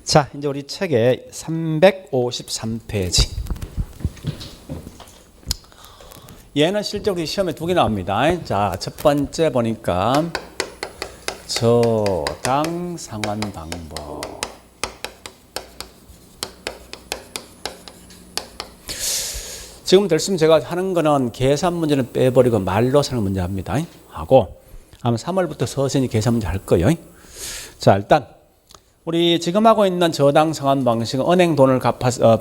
자, 이제 우리 책의 353페이지. 얘는 실제 우리 시험에 두 개 나옵니다. 자, 첫 번째 보니까 저당 상환 방법. 지금 됐으면 제가 하는 거는 계산 문제는 빼버리고 말로 사는 문제 합니다. 하고 아마 3월부터 서서히 계산 문제 할 거예요. 자, 일단 우리 지금 하고 있는 저당 상환 방식은 은행 돈을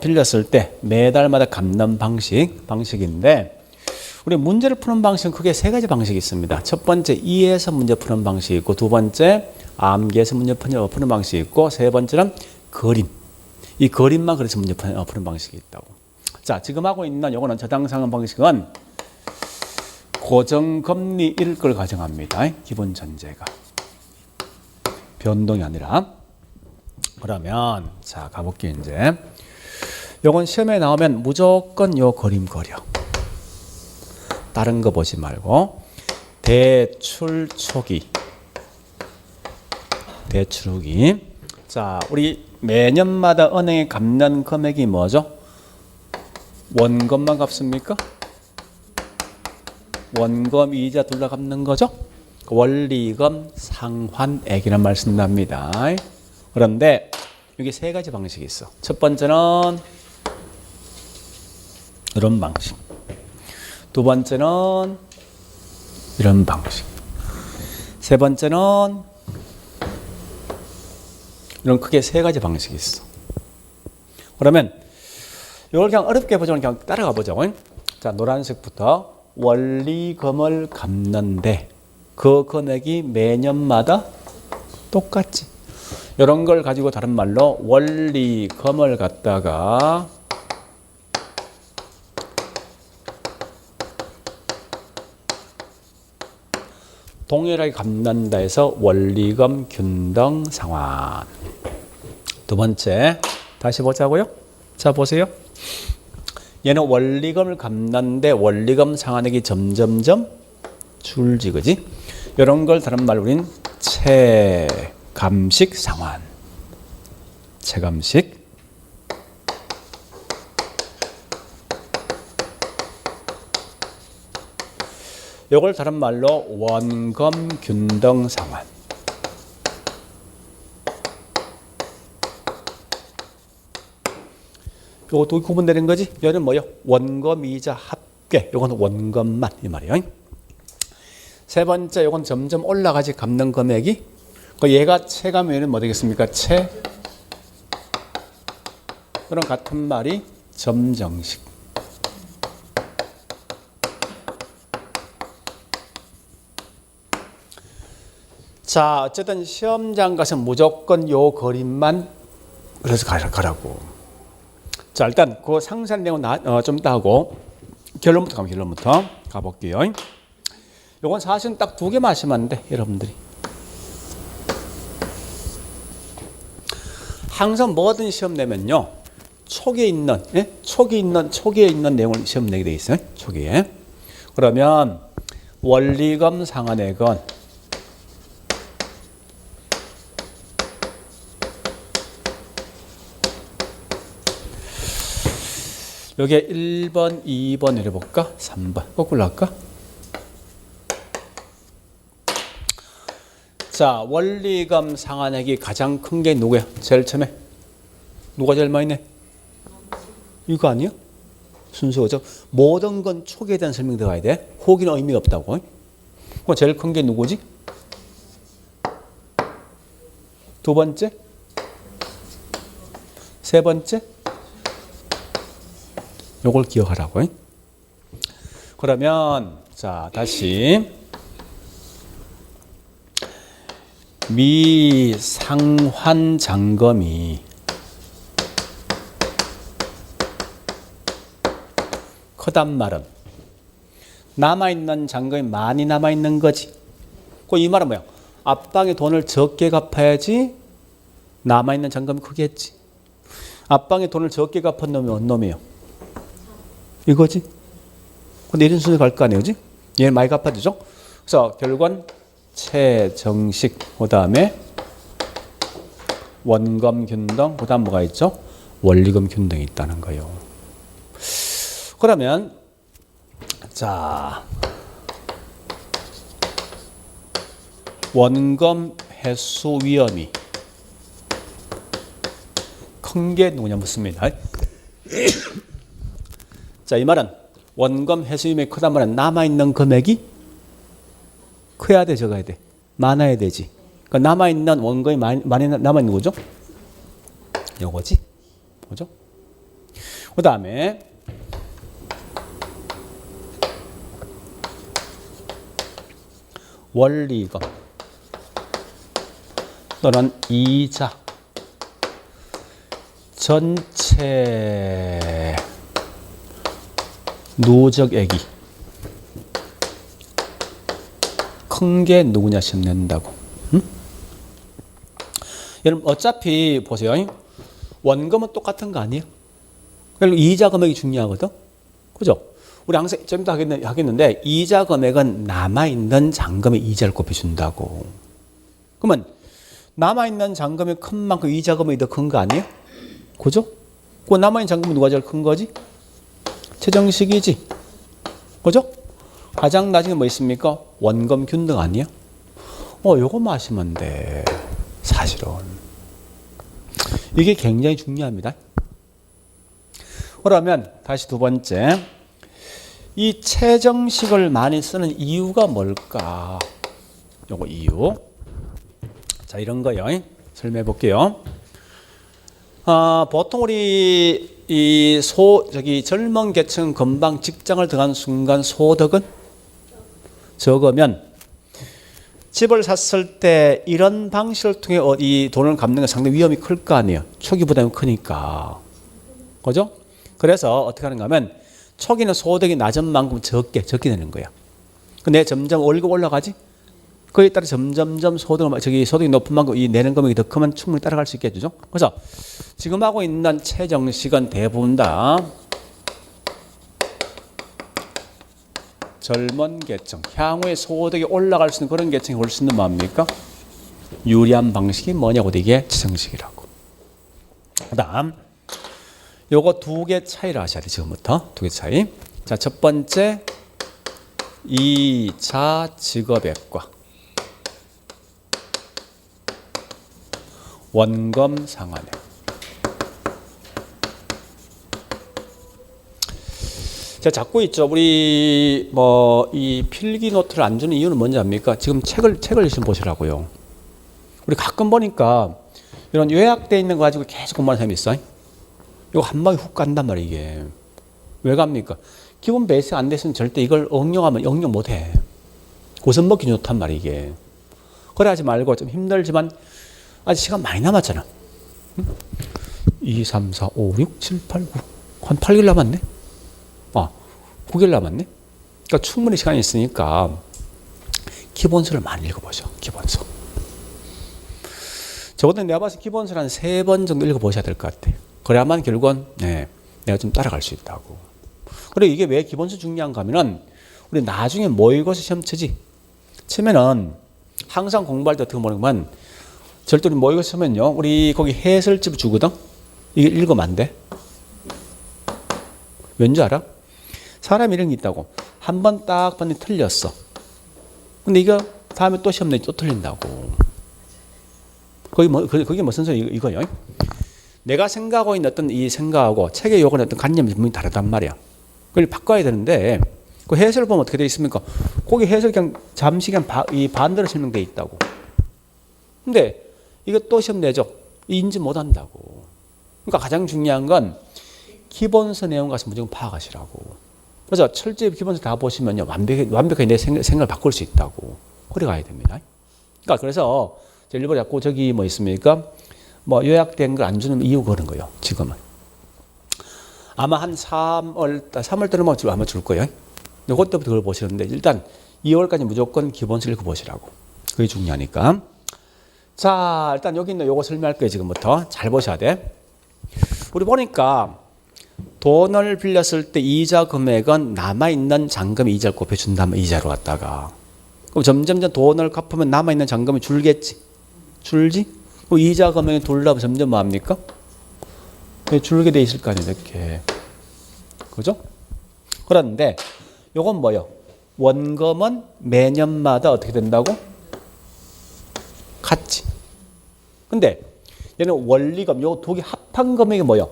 빌렸을 때 매달마다 갚는 방식인데, 우리 문제를 푸는 방식은 크게 세 가지 방식이 있습니다. 첫 번째 이해해서 문제 푸는 방식이 있고, 두 번째 암기해서 문제 푸는 방식이 있고, 세 번째는 그림. 이 그림만 그래서 문제 푸는 방식이 있다고. 자, 지금 하고 있는 요거는 저당 상환 방식은 고정금리일 걸 가정합니다. 기본 전제가. 변동이 아니라. 그러면 자, 가볼게요. 이제 요건 시험에 나오면 무조건 요 그림 그려. 다른 거 보지 말고. 대출 초기. 자, 우리 매년마다 은행에 갚는 금액이 뭐죠? 원금만 갚습니까? 원금 이자 둘 다 갚는 거죠? 원리금 상환액이라는 말 쓴답니다. 그런데 여기 세 가지 방식이 있어. 첫 번째는 이런 방식. 두 번째는 이런 방식. 세 번째는 이런 크게 세 가지 방식이 있어. 그러면 이걸 그냥 어렵게 보자면 그냥 따라가 보죠. 자, 노란색부터 원리금을 갚는데 그 금액이 매년마다 똑같지. 이런 걸 가지고 다른 말로 원리금을 갖다가 동일하게 갚는다 해서 원리금 균등 상환. 두 번째 다시 보자고요. 자, 보세요. 얘는 원리금을 갚는데 원리금 상환액이 점점점 줄지, 그지? 이런 걸 다른 말로 우리는 체감식 상환. 체감식. 이걸 다른 말로 원금 균등 상환. 요것도 구분되는 거지? 얘는 뭐요? 원금 이자 합계. 요거는 원금만 이 말이에요. 세 번째, 요건 점점 올라가지 갚는 금액이. 얘가 체감에는 뭐 되겠습니까? 그럼 같은 말이 점정식. 자, 어쨌든 시험장 가서 무조건 요 그림만 그래서 가라고. 자, 일단 그 상세한 내용 좀 따고 결론부터 가볼게요. 요건 사실은 딱 두 개만 하시면 돼, 여러분들이. 항상 뭐든 시험 내면요, 초기에 있는 내용을 시험 내게 돼 있어요. 초기에. 그러면 원리금 상환액은 여기에 1번, 2번 내려볼까? 3번. 거꾸로 할까? 자, 원리금 상환액이 가장 큰 게 누구야? 제일 처음에. 누가 제일 많이 내? 이거 아니야? 순서죠. 모든 건 초기에 대한 설명 들어가야 돼. 호기는 의미가 없다고. 그럼 제일 큰 게 누구지? 두 번째? 세 번째? 요걸 기억하라고. 그러면 자, 다시 미상환 잔금이 크단 말은 남아있는 잔금이 많이 남아있는 거지. 이 말은 뭐야? 앞방에 돈을 적게 갚아야지 남아있는 잔금이 크겠지. 앞방에 돈을 적게 갚은 놈이 어떤 놈이에요? 이거지. 근데 이런 순서 갈 거 아니에요, 그지? 얘는 많이 갚아주죠. 그래서 결국은 최정식, 그 다음에 원금 균등, 그 다음 뭐가 있죠? 원리금 균등이 있다는 거예요. 그러면 자, 원금 회수 위험이 큰 게 누구냐 묻습니다. 자, 이 말은 원금 회수 위험이 크단 말은 남아있는 금액이 커야 돼, 적어야 돼? 많아야 되지. 그러니까 남아있는 원금이 많이 남아있는 거죠? 요거지? 그죠? 그 다음에 원리금 또는 이자 전체 누적액이 큰 게 누구냐 시험 낸다고. 응? 여러분 어차피 보세요. 원금은 똑같은 거 아니에요? 그리고 이자 금액이 중요하거든. 그죠? 우리 항상 좀 이따 하겠는데 이자 금액은 남아있는 잔금의 이자를 곱해준다고. 그러면 남아있는 잔금이 큰 만큼 이자 금액이 더 큰 거 아니에요? 그죠? 그 남아있는 잔금이 누가 제일 큰 거지? 최정식이지. 그죠? 가장 낮은 게 뭐 있습니까? 원금 균등 아니에요? 요거만 하시면 돼. 사실은. 이게 굉장히 중요합니다. 그러면 다시 두 번째. 이 최정식을 많이 쓰는 이유가 뭘까? 요거 이유. 자, 이런 거요. 설명해 볼게요. 보통 우리 젊은 계층 금방 직장을 들어간 순간 소득은 적으면 집을 샀을 때 이런 방식을 통해 이 돈을 갚는 게 상당히 위험이 클 거 아니에요. 초기 부담이 크니까. 그죠? 그래서 어떻게 하는가 하면 초기는 소득이 낮은 만큼 적게 되는 거야. 근데 점점 월급 올라가지? 그에 따라 점점점 소득이 높은 만큼 이 내는 금액이 더 크면 충분히 따라갈 수 있겠죠. 그래서 지금 하고 있는 최정식은 대부분 다 젊은 계층, 향후에 소득이 올라갈 수 있는 그런 계층이 올 수 있는 뭡니까? 유리한 방식이 뭐냐고 이게 최정식이라고. 그다음 요거 두 개 차이를 아셔야 돼. 지금부터 두 개 차이. 자, 첫 번째 이자 지급액과 원금 상환액. 제가 자꾸 있죠. 우리 이 필기 노트를 안 주는 이유는 뭔지 압니까? 지금 책을 좀 보시라고요. 우리 가끔 보니까 이런 요약돼 있는 거 가지고 계속 공부하는 사람이 있어요. 이거 한 방에 훅 간단 말이에요, 이게. 왜 갑니까? 기본 베이스 안 됐으면 절대 이걸 응용하면 응용 못 해. 고선 먹기 좋단 말이에요, 이게. 그래 하지 말고 좀 힘들지만 아직 시간 많이 남았잖아. 응? 2, 3, 4, 5, 6, 7, 8, 9. 한 8개월 남았네? 9개월 남았네? 그러니까 충분히 시간이 있으니까 기본서를 많이 읽어보죠. 기본서. 적어도 내가 봐서 기본서를 한 3번 정도 읽어보셔야 될 것 같아. 그래야만 결국은 내가 좀 따라갈 수 있다고. 그리고 이게 왜 기본서 중요한가 하면은 우리 나중에 모의고사 시험 치면은 항상 공부할 때 어떻게 보면 절대 우리 모의고사 치면요. 우리 거기 해설집 주거든? 이게 읽으면 안 돼. 왠지 알아? 사람 이런 게 있다고. 한 번 딱 봤는데 틀렸어. 근데 이거 다음에 또 시험 내지 또 틀린다고. 그게 무슨 소리 이거요? 내가 생각하고 있는 어떤 이 생각하고 책에 요구하는 어떤 관념이 분명히 다르단 말이야. 그걸 바꿔야 되는데 그 해설을 보면 어떻게 되어 있습니까? 거기 해설 그냥 잠시 그냥 이 반대로 설명되어 있다고. 근데 이거 또 시험 내죠. 인지 못 한다고. 그러니까 가장 중요한 건 기본서 내용 가서 무조건 파악하시라고. 그래서 철저히 기본서 다 보시면요. 완벽하게 내 생각을 바꿀 수 있다고. 그래 가야 됩니다. 그러니까 그래서 일부러 자꾸 저기 뭐 있습니까? 요약된 걸 안 주는 이유 그런 거예요. 지금은. 아마 한 3월 때는 아마 줄 거예요. 그때부터 그걸 보시는데 일단 2월까지 무조건 기본서 읽어보시라고. 그게 중요하니까. 자, 일단 여기 있는 요거 설명할 거예요. 지금부터. 잘 보셔야 돼. 우리 보니까 돈을 빌렸을 때 이자 금액은 남아있는 잔금 이자를 곱해준다면 이자로 갔다가 그럼 점점 돈을 갚으면 남아있는 잔금이 줄겠지? 줄지? 이자 금액이 돌려면 점점 뭐합니까? 줄게 돼 있을 거 아니에요, 이렇게. 그죠? 그런데 요건 뭐요? 원금은 매년마다 어떻게 된다고? 같지. 근데 얘는 원리금, 요 두 개 합한 금액이 뭐요?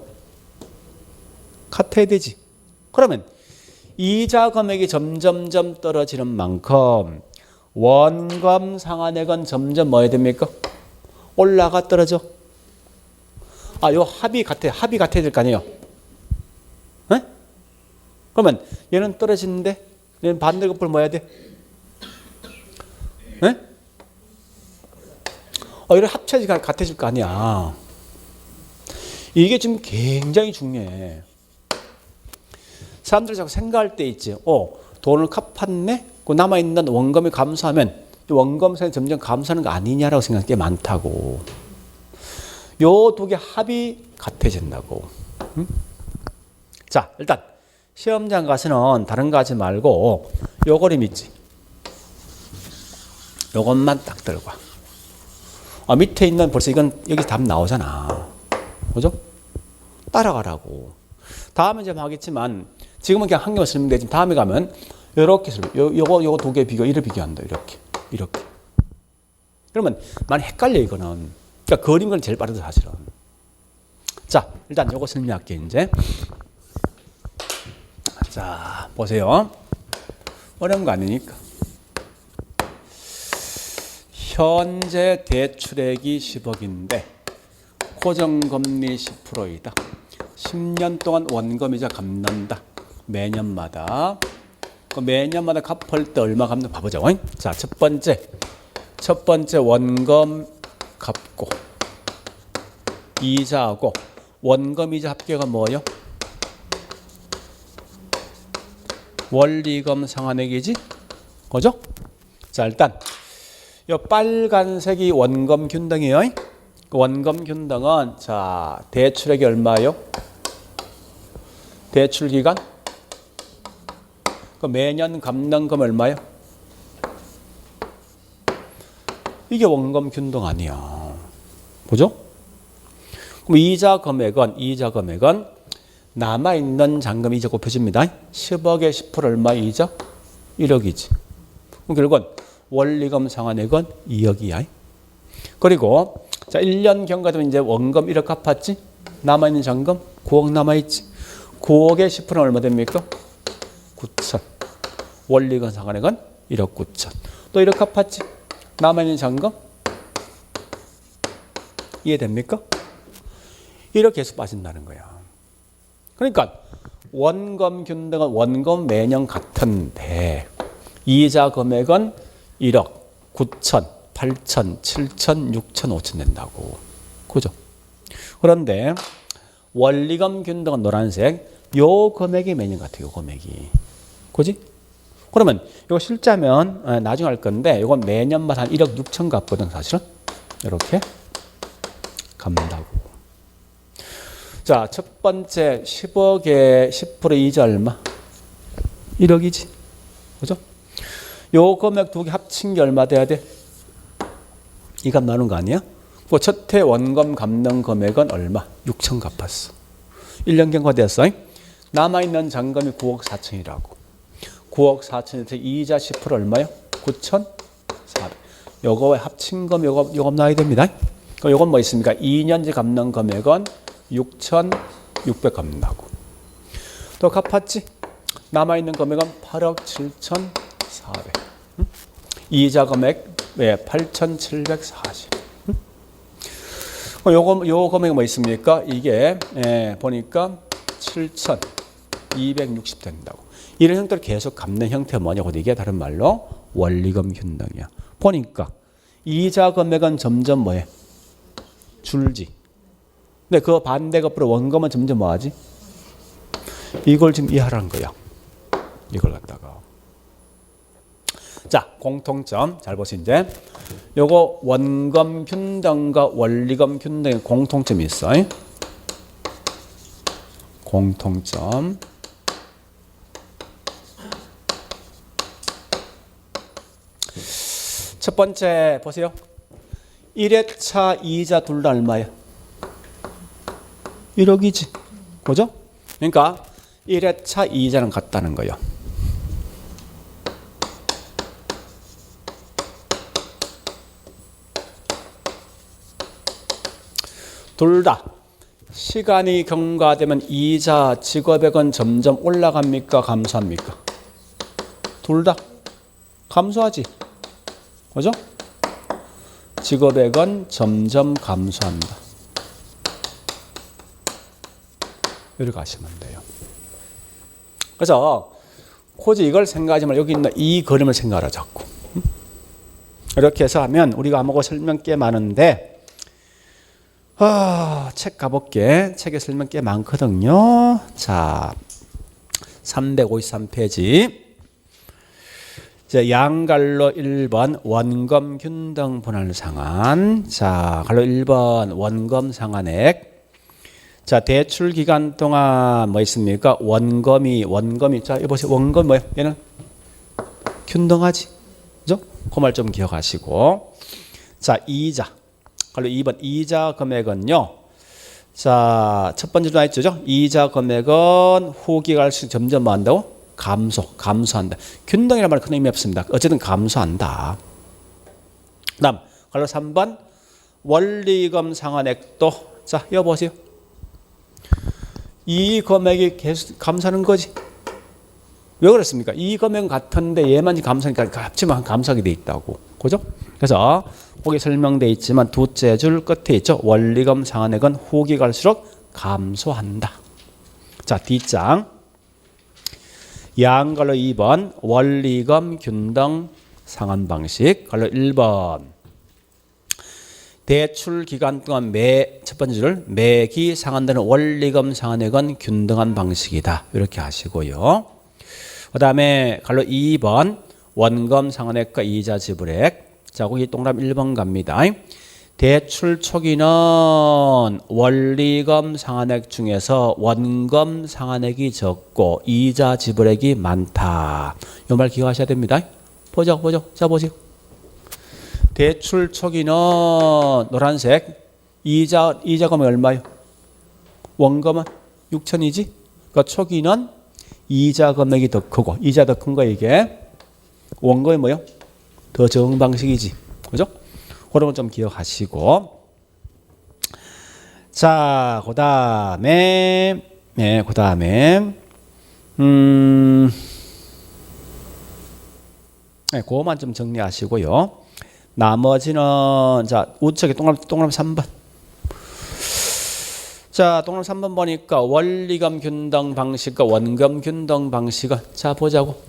같아야 되지. 그러면 이자 금액이 점점점 떨어지는 만큼 원금 상환액은 점점 뭐 해야 됩니까? 올라가 떨어져. 요 합이 같아야 될 거 아니에요. 에? 그러면 얘는 떨어지는데 얘는 반대급부를 뭐 해야 돼? 에? 이런 합쳐지 같아질 거 아니야. 이게 지금 굉장히 중요해. 사람들이 자꾸 생각할 때 있지. 돈을 갚았네? 그 남아있는 원금이 감소하면 원금상이 점점 감소하는 거 아니냐라고 생각하는 게 많다고. 요 두 개 합이 같아진다고. 응? 자, 일단 시험장 가서는 다른 거 하지 말고 요 그림 있지. 요것만 딱 들고 와. 밑에 있는 벌써 이건 여기 답 나오잖아. 그죠? 따라가라고. 다음에 좀 하겠지만 지금은 그냥 한 개만 설명되지. 다음에 가면 이렇게 요거 두 개 비교, 이를 비교한다. 이렇게. 그러면 많이 헷갈려 이거는. 그러니까 그림은 제일 빠르다 사실은. 자, 일단 요거 설명할게 이제. 자, 보세요. 어려운 거 아니니까. 현재 대출액이 10억인데 고정금리 10%이다. 10년 동안 원금이자 갚는다. 매년마다. 매년마다 갚을 때 얼마 갚는 봐보자. 자, 첫 번째 원금 갚고 이자하고 원금 이자 합계가 뭐예요? 원리금 상환액이지? 그죠? 자, 일단 이 빨간색이 원금 균등이에요. 원금 균등은 자, 대출액이 얼마예요? 대출 기간? 매년 갚는 금 얼마예요? 이게 원금 균등 아니야. 그죠? 그럼 이자 금액은 남아있는 잔금 이자 곱해줍니다. 10억에 10% 얼마 이자? 1억이지. 그럼 결국은 원리금 상환액은 2억이야. 그리고 자, 1년 경과되면 이제 원금 1억 갚았지? 남아있는 잔금 9억 남아있지. 9억에 10%는 얼마 됩니까? 9천. 원리금 상환액은 1억 9천. 또 1억 갚았지? 남아있는 잔금? 이해됩니까? 이렇게 계속 빠진다는 거야. 그러니까 원금 균등은 원금 매년 같은데 이자 금액은 1억, 9천, 8천, 7천, 6천, 5천 된다고. 그죠? 그런데 원리금 균등은 노란색. 요 금액이 매년 같아요. 요 금액이. 그지? 그러면 이거 실자면 나중에 할 건데 이건 매년마다 한 1억 6천 갚거든 사실은. 이렇게 갚는다고. 자, 첫 번째 10억에 10% 이자 얼마? 1억이지. 그죠? 요 금액 두 개 합친 게 얼마 돼야 돼? 이 값 나눈 거 아니야? 그 첫해 원금 갚는 금액은 얼마? 6천 갚았어. 1년 경과됐어. 남아있는 잔금이 9억 4천이라고. 9억 4천에서 이자 10% 얼마요? 9,400. 요거 합친 금 요거 나와야 됩니다. 그럼 요건 뭐 있습니까? 2년째 갚는 금액은 6,600 갚는다고. 또 갚았지? 남아있는 금액은 8억 7,400. 이자 금액 8,740. 요 금액이 뭐 있습니까? 이게 보니까 7,260 된다고. 이런 형태로 계속 갚는 형태가 뭐냐고. 이게 다른 말로 원리금 균등이야. 보니까 이자 금액은 점점 뭐해? 줄지. 근데 그 반대급부로 원금은 점점 뭐하지? 이걸 지금 이해하라는 거야. 이걸 갖다가. 자, 공통점 잘 보시 이제. 요거 원금 균등과 원리금 균등의 공통점이 있어. 공통점. 첫 번째 보세요. 1회차 이자 둘 다 얼마야? 1억이지. 그죠? 그러니까 1회차 이자는 같다는 거예요. 둘 다 시간이 경과되면 이자 직업액은 점점 올라갑니까? 감소합니까? 둘 다 감소하지. 그죠? 직업액은 점점 감소한다. 이렇게 하시면 돼요. 그래서 굳이 이걸 생각하지 말고 여기 있는 이 그림을 생각하라 자꾸. 이렇게 해서 하면 우리가 아무거 설명 꽤 많은데 책 가볼게. 책에 설명 꽤 많거든요. 자, 353페이지. 이제 양갈로 1번 원검 균등 분할 상한. 자, 갈로 1번 원검 상한액. 자, 대출 기간 동안 뭐 있습니까? 원검이 자, 여기 보세요. 원검 뭐예요? 얘는 균등하지. 그죠? 그 말 좀 기억하시고. 자, 이자. 갈로 2번 이자 금액은요. 자, 첫 번째 좀 했죠. 이자 금액은 후기 갈수록 점점 뭐 한다고? 감소한다. 균등이라는 말은 큰 의미 없습니다. 어쨌든 감소한다. 다음 갈로 3번 원리금 상환액도 자, 이거 보세요. 이 금액이 계속 감소하는 거지. 왜 그렇습니까? 이 금액은 같은데 얘만 감소하니까 합치면 감소하게 돼 있다고. 그죠? 그래서 거기 설명되어 있지만 두째 줄 끝에 있죠. 원리금 상환액은 후기 갈수록 감소한다. 자, 뒷장. 양갈로 2번 원리금 균등 상환 방식. 갈로 1번 대출 기간 동안 첫 번째 줄 매기 상환되는 원리금 상환액은 균등한 방식이다. 이렇게 하시고요. 그 다음에 갈로 2번 원금 상환액과 이자 지불액. 자, 거기 동그라미 1번 갑니다. 대출 초기는 원리금 상환액 중에서 원금 상환액이 적고 이자 지불액이 많다. 이 말 기억하셔야 됩니다. 보죠. 자, 보세요. 대출 초기는 노란색 이자금이 얼마요? 원금은 6천이지. 그러니까 초기는 이자 금액이 더 크고 이자 더 큰 거 이게 원금이 뭐요? 더 적은 방식이지. 그죠? 그런 건 좀 기억하시고. 자, 그다음에 그거만 좀 정리하시고요. 나머지는 자, 우측에 동그라미 3번. 자, 동그라미 3번 보니까 원리금 균등 방식과 원금 균등 방식은 자, 보자고.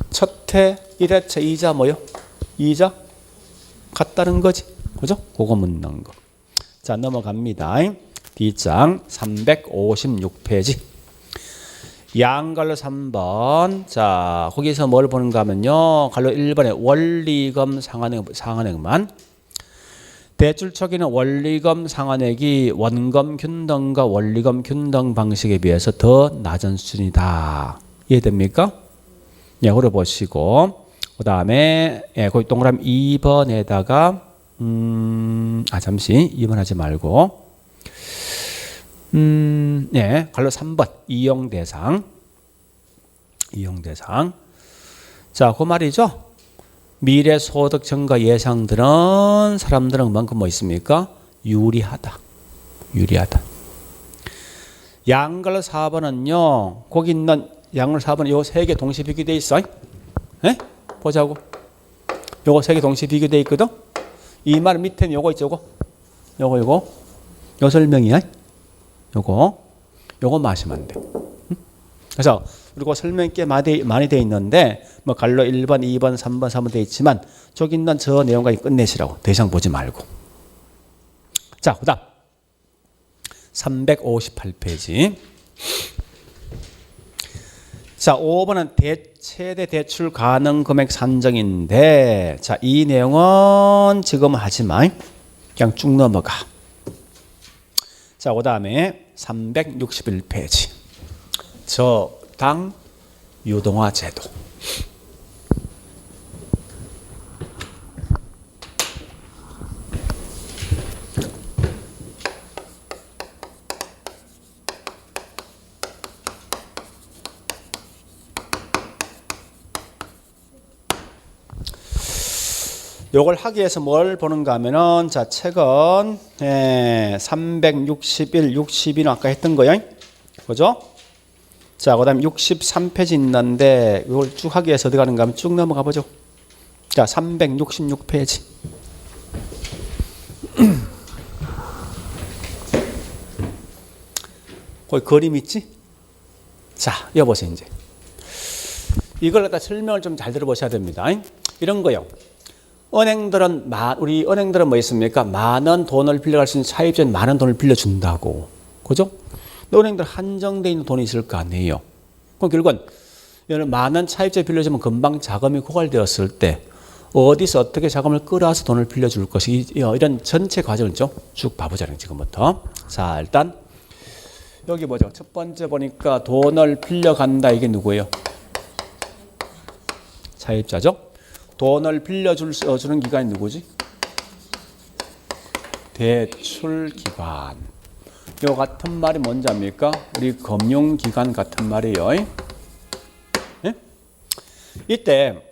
첫해 1회차 이자 뭐요? 이자 같다는 거지. 그죠? 그거 묻는 거. 자, 넘어갑니다. 뒷장 356페이지. 양갈로 3번. 자, 거기서 뭘 보는가 하면요. 갈로 1번에 원리금 상환액만. 대출 초기는 원리금 상환액이 원금 균등과 원리금 균등 방식에 비해서 더 낮은 수준이다. 이해됩니까? 예, 그걸 보시고. 그 다음에, 예, 거기 동그라미 2번에다가, 잠시, 2번 하지 말고. 예, 갈로 3번. 이용대상. 자, 그 말이죠. 미래 소득 증가 예상들은 사람들은 그만큼 뭐 있습니까? 유리하다. 양갈로 4번은요, 거기 있는 양갈로 4번은 요 세 개 동시 비교되어 있어. 예? 보자고. 요거 세 개 동시 비교되어 있거든? 이 말 밑에는 요거 있죠, 요거. 요 설명이야. 요거 마시면 돼. 그래서 그리고 설명이 꽤 많이 돼 있는데 뭐 갈로 1번, 2번, 3번, 4번 돼 있지만 저기 있는 저 내용까지 끝내시라고. 더 이상 보지 말고. 자, 그다음 358페이지. 자, 5번은 최대 대출 가능 금액 산정인데 자, 이 내용은 지금 하지 마. 그냥 쭉 넘어가. 자, 그다음에 361페이지. 저당 유동화 제도. 요걸 하기 위해서 뭘 보는가 하면은, 자, 책은, 361, 62는 아까 했던 거예요. 그죠? 자, 그 다음에 63페이지 있는데, 이걸 쭉 하기 위해서 어디 가는가 하면 쭉 넘어가 보죠. 자, 366페이지. 거기 그림 있지? 자, 여보세요, 이제. 이걸 갖다 설명을 좀 잘 들어보셔야 됩니다. 이런 거요. 은행들은, 우리 은행들은 뭐 있습니까? 많은 돈을 빌려갈 수 있는 차입자는 많은 돈을 빌려준다고. 그죠? 근데 은행들 한정되어 있는 돈이 있을 거 아니에요. 그럼 결국은, 이런 많은 차입자 빌려주면 금방 자금이 고갈되었을 때, 어디서 어떻게 자금을 끌어와서 돈을 빌려줄 것이, 이런 전체 과정을 좀 쭉 봐보자는 지금부터. 자, 일단, 여기 뭐죠? 첫 번째 보니까 돈을 빌려간다. 이게 누구예요? 차입자죠? 돈을 빌려주는 기관이 누구지? 대출기관. 요 같은 말이 뭔지 압니까? 우리 금융기관 같은 말이에요. 예? 이때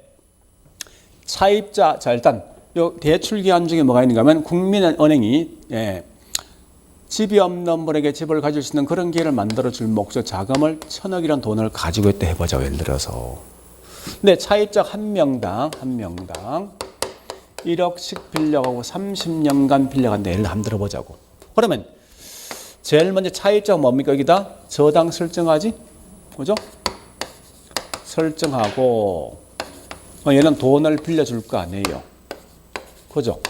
차입자, 자 일단 요 대출기관 중에 뭐가 있는가 하면 국민은행이 집이 없는 분에게 집을 가질 수 있는 그런 기회를 만들어줄 목적 자금을 1,000억이라는 돈을 가지고 있다 해보자. 예를 들어서. 근데 차입자 한 명당 1억씩 빌려가고 30년간 빌려간다. 예를 한번 들어보자고. 그러면 제일 먼저 차입자가 뭡니까? 여기다 저당 설정하지? 그죠? 설정하고 얘는 돈을 빌려줄 거 아니에요. 그죠?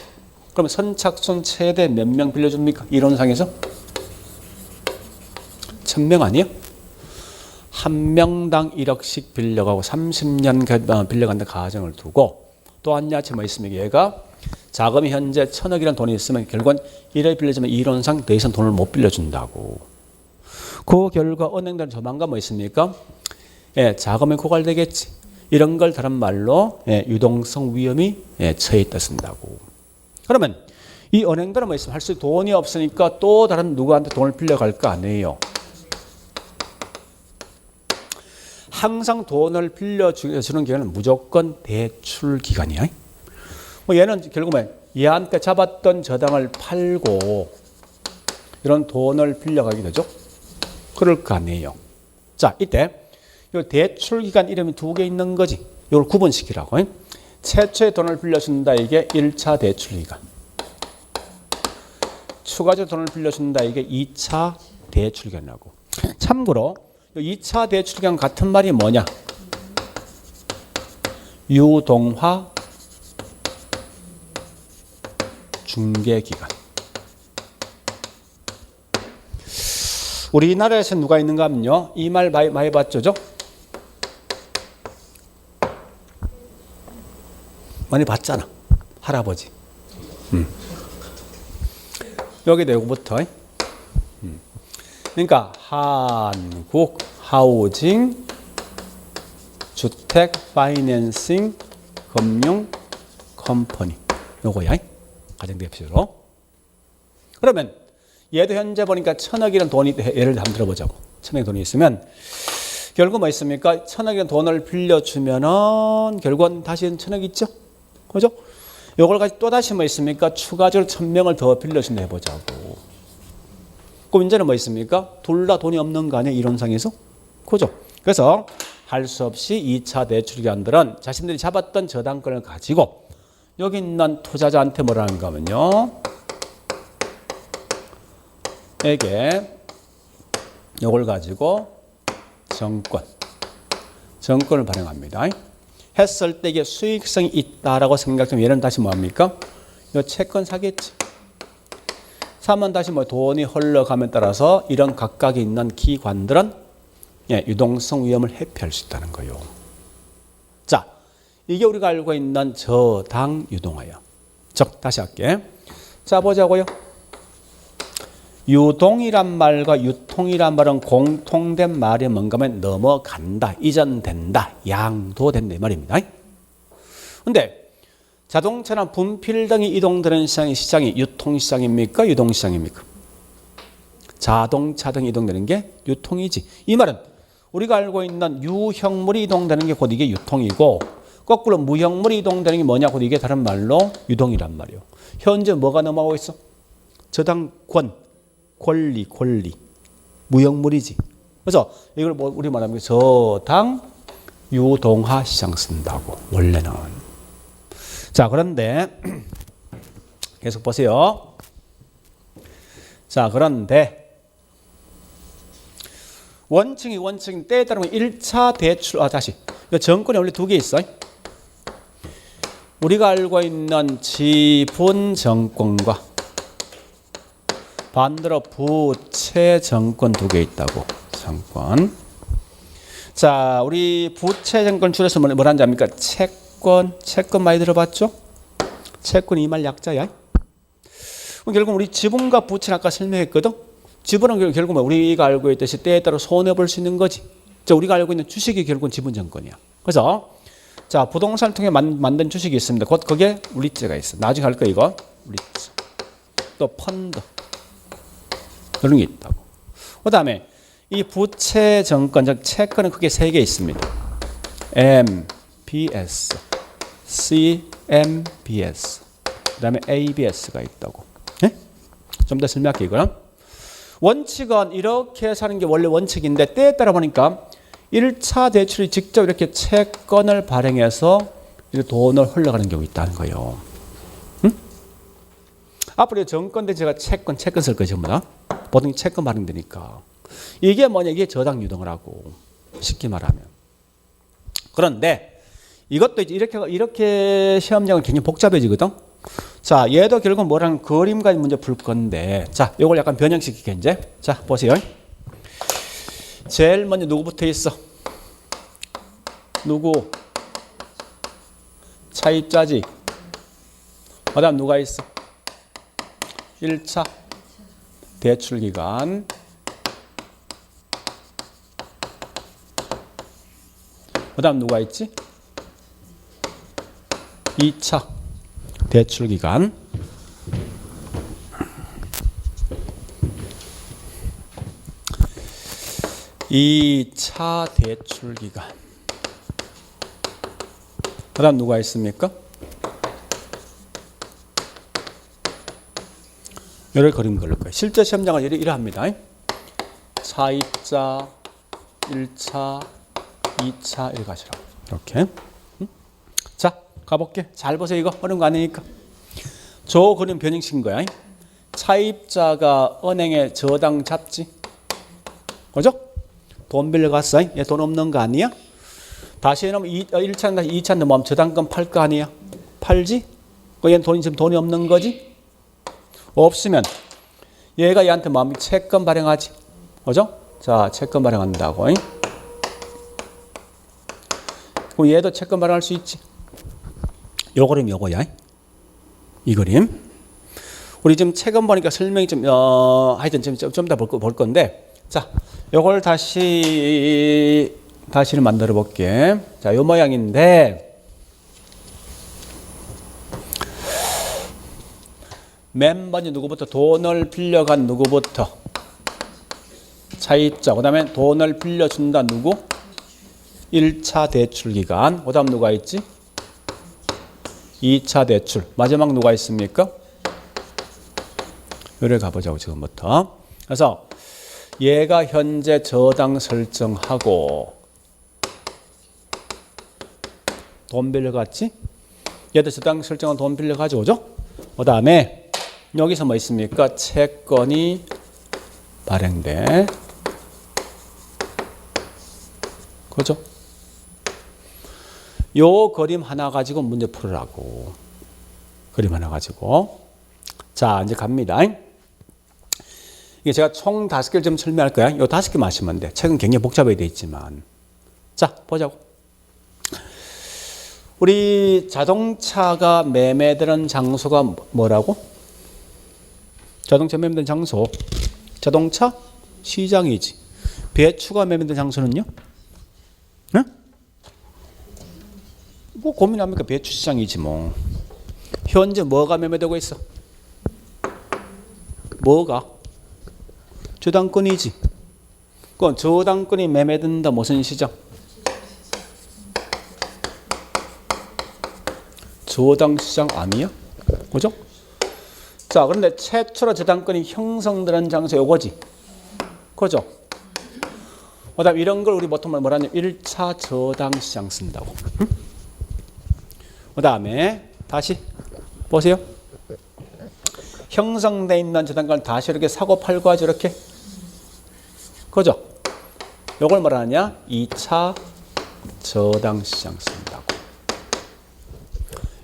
그럼 선착순 최대 몇 명 빌려줍니까? 이론상에서? 1,000명 아니에요? 한 명당 1억씩 빌려가고 30년 빌려간다 가정을 두고 또 한 야채 뭐 있습니까? 얘가 자금이 현재 1,000억이라는 돈이 있으면 결국은 1억 빌려주면 이론상 더 이상 돈을 못 빌려준다고. 그 결과 은행들은 조만간 뭐 있습니까? 자금이 고갈되겠지. 이런 걸 다른 말로 유동성 위험이 처해 있다 쓴다고. 그러면 이 은행들은 뭐 있으면 할 수 돈이 없으니까 또 다른 누구한테 돈을 빌려갈 거 아니에요. 항상 돈을 빌려주는 기관은 무조건 대출기관이야. 뭐 얘는 결국은 얘한테 잡았던 저당을 팔고 이런 돈을 빌려가게 되죠. 그럴 거 아니에요. 자, 이때 이 대출기관 이름이 두 개 있는 거지. 이걸 구분시키라고. 최초의 돈을 빌려준다. 이게 1차 대출기관. 추가적으로 돈을 빌려준다. 이게 2차 대출기관이라고. 참고로 2차 대출기관 같은 말이 뭐냐? 유동화 중개기관. 우리나라에서 누가 있는가 하면요. 이 말 많이 봤죠? 많이 봤잖아. 할아버지. 여기도 요거부터. 그러니까 한국 하우징 주택 파이낸싱 금융 컴퍼니. 요거야. 가장 대표적으로. 그러면 얘도 현재 보니까 1,000억이라는 돈이, 예를 한번 들어보자고. 1,000억의 돈이 있으면 결국 뭐 있습니까? 1,000억의 돈을 빌려주면은 결국은 다시 1,000억 있죠? 그죠? 요걸 가지고 또 다시 뭐 있습니까? 추가적으로 1,000명을 더 빌려준다 해보자고. 그럼 이제는 뭐 있습니까? 둘 다 돈이 없는 거 아니에요? 이론상에서? 그죠? 그래서 할 수 없이 2차 대출기관들은 자신들이 잡았던 저당권을 가지고 여기 있는 투자자한테 뭐라는가 하면요. 에게 요걸 가지고 정권을 발행합니다. 했을 때 이게 수익성이 있다라고 생각하면 얘는 다시 뭐합니까? 요 채권 사겠지. 사면 다시 뭐 돈이 흘러감에 따라서 이런 각각에 있는 기관들은 유동성 위험을 회피할 수 있다는 거예요. 자, 이게 우리가 알고 있는 저당 유동화예요. 다시 할게. 자, 보자고요. 유동이란 말과 유통이란 말은 공통된 말이 뭔가 하면 넘어간다, 이전된다, 양도된다 이 말입니다. 그런데 자동차나 분필 등이 이동되는 시장이 유통시장입니까? 유동시장입니까? 자동차 등이 이동되는 게 유통이지. 이 말은 우리가 알고 있는 유형물이 이동되는 게 곧 이게 유통이고 거꾸로 무형물이 이동되는 게 뭐냐고 이게 다른 말로 유동이란 말이에요. 현재 뭐가 넘어가고 있어? 저당권, 권리. 무형물이지. 그래서 이걸 뭐 우리 말하면 저당 유동화 시장 쓴다고 원래는. 자, 그런데 계속 보세요. 자, 그런데 원칙이 때에 따르면 1차 대출, 다시. 정권이 원래 두 개 있어. 우리가 알고 있는 지분 정권과 반대로 부채 정권 두 개 있다고. 정권. 자, 우리 부채 정권 줄여서 뭐라는지 압니까? 채권 많이 들어봤죠? 채권이 이 말 약자야. 결국 우리 지분과 부채는 아까 설명했거든. 지분은 결국 우리가 알고 있듯이 때에 따라 손해 볼 수 있는 거지. 자, 우리가 알고 있는 주식이 결국은 지분 정권이야. 그래서 자, 부동산을 통해 만든 주식이 있습니다. 곧 그게 우리채가 있어. 나중에 할 거 이거. 우리채. 또 펀드. 그런 게 있다고. 그다음에 이 부채 정권, 즉 채권은 크게 세 개 있습니다. MBS, CMBS, 그다음에 ABS가 있다고. 네? 좀 더 설명할게요. 이거는 원칙은 이렇게 사는 게 원래 원칙인데 때에 따라 보니까 1차 대출이 직접 이렇게 채권을 발행해서 이렇게 돈을 흘러가는 경우 있다는 거예요. 응? 앞으로 정권대 제가 채권 쓸 거죠, 전부 보통 채권 발행되니까. 이게 뭐냐? 이게 저당 유동을 하고 쉽게 말하면. 그런데 이것도 이렇게 시험장은 굉장히 복잡해지거든. 자, 얘도 결국 뭐랑 그림까지 문제 풀 건데, 자, 이걸 약간 변형시키게 이제. 자, 보세요. 제일 먼저 누구 붙어 있어? 누구? 차입자지. 그다음 누가 있어? 1차 대출 기간. 그다음 누가 있지? 2차 대출 기간. 이 차 대출 기간. 그다음 누가 있습니까? 이렇게 그림 그릴 거예요. 실제 시험장은 이러합니다. 차입자, 1차, 2차 이렇게 하시라고. 이렇게. 자, 가볼게. 잘 보세요. 이거 어려운 거 아니니까. 저 그림 변형시킨 거야. 차입자가 은행에 저당 잡지. 그죠? 돈 빌려갔어. 얘 돈 없는 거 아니야? 다시 해놓으면 1차인가 2차 넘으면 저당권 팔 거 아니야? 팔지? 얘는 지금 돈이 없는 거지? 없으면 얘가 얘한테 마음이 채권 발행하지. 그죠? 자, 채권 발행한다고. 그럼 얘도 채권 발행할 수 있지. 요 그림 요거야. 이 그림. 우리 지금 채권 보니까 설명이 하여튼 좀 더 볼 건데, 자, 요걸 다시를 만들어 볼게. 자, 요 모양인데, 맨 먼저 누구부터? 돈을 빌려간 누구부터? 차입자. 그 다음에 돈을 빌려준다 누구? 1차 대출 기간. 그 다음 누가 있지? 2차 대출. 마지막 누가 있습니까? 요래 가보자고 지금부터. 그래서 얘가 현재 저당 설정하고 돈 빌려갔지? 얘도 저당 설정한 돈 빌려가지고 오죠? 그 다음에 여기서 뭐 있습니까? 채권이 발행돼. 그죠? 요 그림 하나 가지고 문제 풀으라고. 그림 하나 가지고. 자, 이제 갑니다. 이게 제가 총 5개를 좀 설명할 거야. 요 5개 마시면 돼. 책은 굉장히 복잡하게 돼 있지만. 자, 보자고. 우리 자동차가 매매되는 장소가 뭐라고? 자동차 매매되는 장소. 자동차 시장이지. 배추가 매매되는 장소는요? 응? 뭐 고민합니까? 배추 시장이지 뭐. 현재 뭐가 매매되고 있어? 뭐가? 저당권이지. 그럼 저당권이 매매된다 무슨 시장? 저당 시장 아니야? 그죠? 자, 그런데 최초로 저당권이 형성되는 장소 요거지. 그죠? 그 다음 이런 걸 우리 보통 뭐라 하냐면 1차 저당 시장 쓴다고. 그 다음에 다시 보세요. 형성되어 있는 저당권을 다시 이렇게 사고 팔고 하죠. 이렇게. 그죠? 요걸 뭐라 하냐? 2차 저당 시장 쓴다고.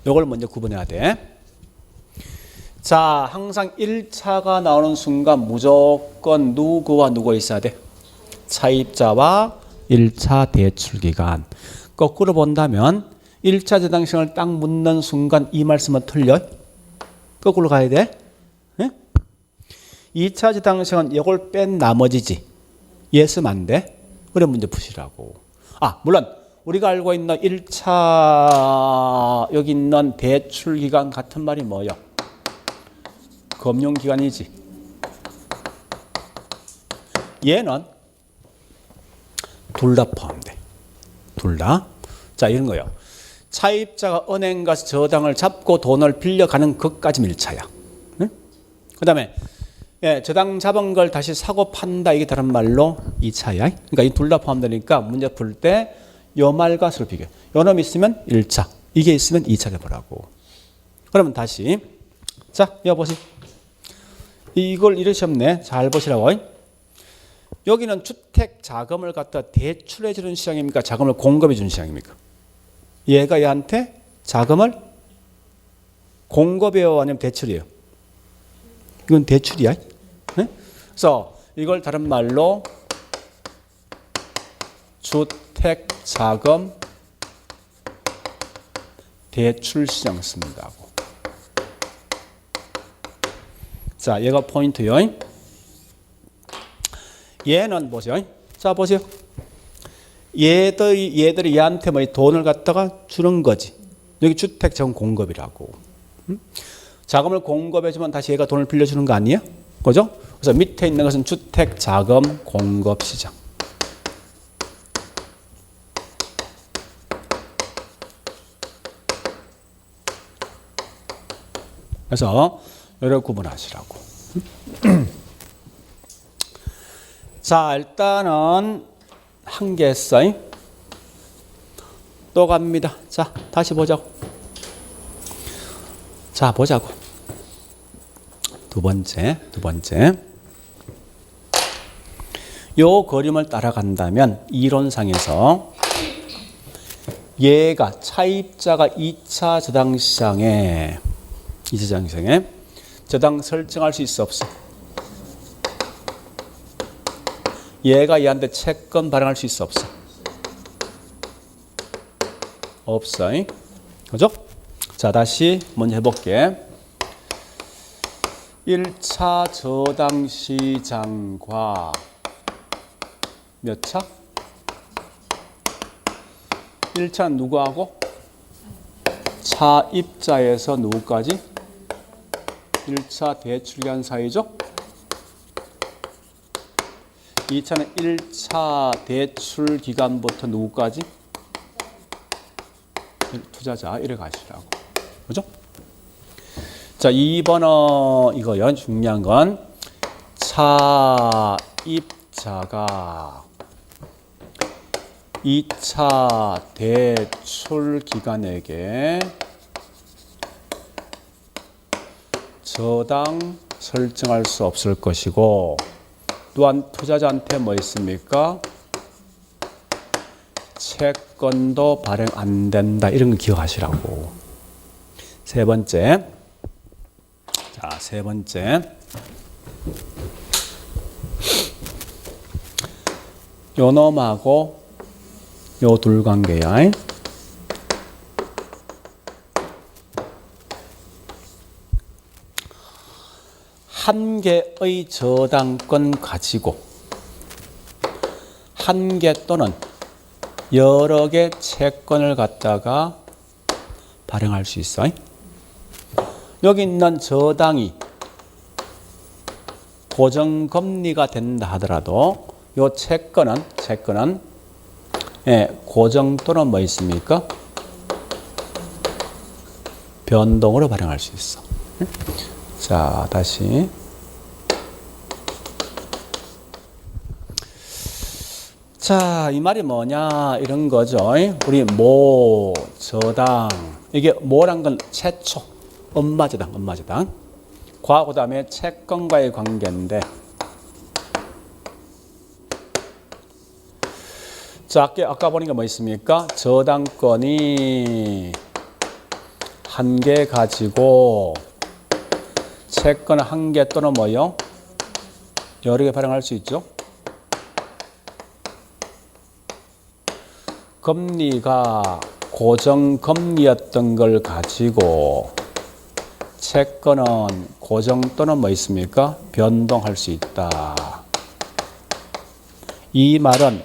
요걸 먼저 구분해야 돼. 자, 항상 1차가 나오는 순간 무조건 누구와 누구가 있어야 돼? 차입자와 1차 대출기간. 거꾸로 본다면 1차 저당시장을 딱 묻는 순간 이 말씀은 틀려. 거꾸로 가야 돼. 네? 2차 저당시장은 이걸 뺀 나머지지. 얘 쓰면 안 돼. 그래 문제 푸시라고. 아, 물론 우리가 알고 있는 1차 여기 있는 대출기간 같은 말이 뭐예요? 금융기관이지. 얘는 둘 다 포함돼. 둘 다. 자, 이런 거예요. 차입자가 은행 가서 저당을 잡고 돈을 빌려가는 것까지 1차야. 응? 그 다음에 저당 잡은 걸 다시 사고 판다. 이게 다른 말로 2차야. 그러니까 이 둘 다 포함되니까 문제 풀 때 요 말과 서로 비교해. 요 놈 있으면 1차. 이게 있으면 2차를 보라고. 그러면 다시. 자, 이거 보세요. 이걸 이렇게 없네. 잘 보시라고. 여기는 주택 자금을 갖다 대출해 주는 시장입니까? 자금을 공급해 주는 시장입니까? 얘가 얘한테 자금을 공급해요? 아니면 대출이에요? 이건 대출이야. 네? 그래서 이걸 다른 말로 주택 자금 대출 시장 씁니다. 자, 얘가 포인트요. 얘는 보세요. 자, 보세요. 얘들이 얘한테 뭐 돈을 갖다가 주는 거지. 여기 주택 자금 공급이라고. 자금을 공급해주면 다시 얘가 돈을 빌려주는 거 아니에요? 그죠? 그래서 밑에 있는 것은 주택 자금 공급 시장. 그래서 이렇게 구분하시라고. 자, 일단은 한 개 했어요. 또 갑니다. 자, 다시 보자고. 자, 보자고. 두 번째. 요 그림을 따라간다면 이론상에서 얘가 차입자가 2차 저당시장에 저당 설정할 수 있어 없어? 얘가 얘한테 채권 발행할 수 있어 없어? 없어. 그죠? 자, 다시 먼저 해볼게. 1차 저당 시장과 몇 차? 1차는 누구하고? 차입자에서 누구까지? 1차 대출기간 사이죠? 2차는 1차 대출기간부터 누구까지? 투자자 이래 가시라고. 그죠? 자, 2번은 이거요. 중요한 건 차입자가 2차 대출기관에게 저당 설정할 수 없을 것이고, 또한 투자자한테 뭐 있습니까? 채권도 발행 안 된다. 이런 거 기억하시라고. 세 번째. 자, 세 번째. 요 놈하고 요 둘 관계야. 한 개의 저당권 가지고 한 개 또는 여러 개 채권을 갖다가 발행할 수 있어. 여기 있는 저당이 고정금리가 된다 하더라도 이 채권은 고정 또는 뭐 있습니까? 변동으로 발행할 수 있어. 자, 다시. 자, 이 말이 뭐냐 이런 거죠. 우리 모, 저당, 이게 모란 건 최초, 엄마저당, 엄마저당. 과 그다음에 채권과의 관계인데, 자, 아까 보니까 뭐 있습니까? 저당권이 한 개 가지고 채권 한 개 또는 뭐요? 여러 개 발행할 수 있죠. 금리가 고정금리였던 걸 가지고 채권은 고정 또는 뭐 있습니까? 변동할 수 있다. 이 말은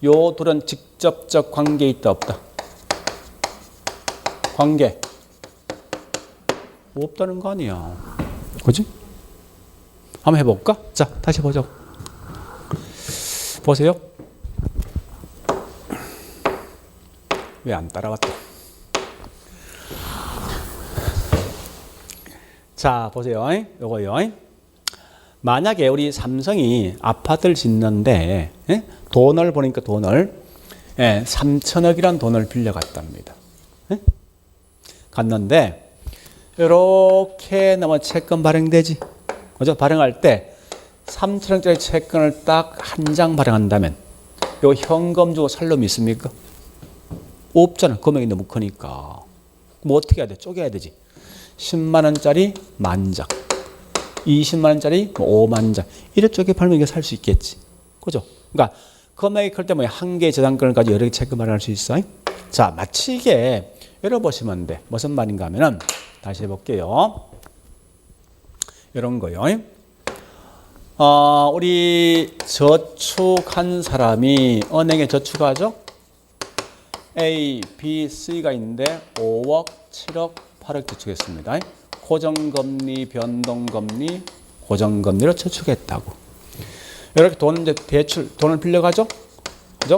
요 둘은 직접적 관계 있다 없다? 관계 없다는 거 아니야. 그지? 한번 해볼까? 자, 다시 보자고. 보세요. 왜 안 따라왔다? 자, 보세요. 요거요. 만약에 우리 삼성이 아파트를 짓는데 돈을 보니까 돈을 3천억이란 돈을 빌려갔답니다. 갔는데 이렇게 나면 채권 발행되지. 그죠? 발행할 때 3천억짜리 채권을 딱 한 장 발행한다면 요 현금 주고 살 놈이 있습니까? 없잖아. 금액이 너무 크니까. 뭐 어떻게 해야 돼? 쪼개야 되지. 10만 원짜리 10,000장, 20만 원짜리 50,000장. 이래 쪼개 팔면 이게 살 수 있겠지. 그죠? 그러니까 금액이 클 때 뭐 한 개의 저당권을 가지고 여러 개 채권 발행할 수 있어. 자, 마치 이게 열어보시면 돼. 무슨 말인가 하면은 다시 해볼게요. 이런 거요. 우리 저축한 사람이 은행에 저축하죠? A, B, C가 있는데 5억, 7억, 8억 저축했습니다. 고정금리, 변동금리, 고정금리로 저축했다고. 이렇게 돈을 빌려가죠? 그죠?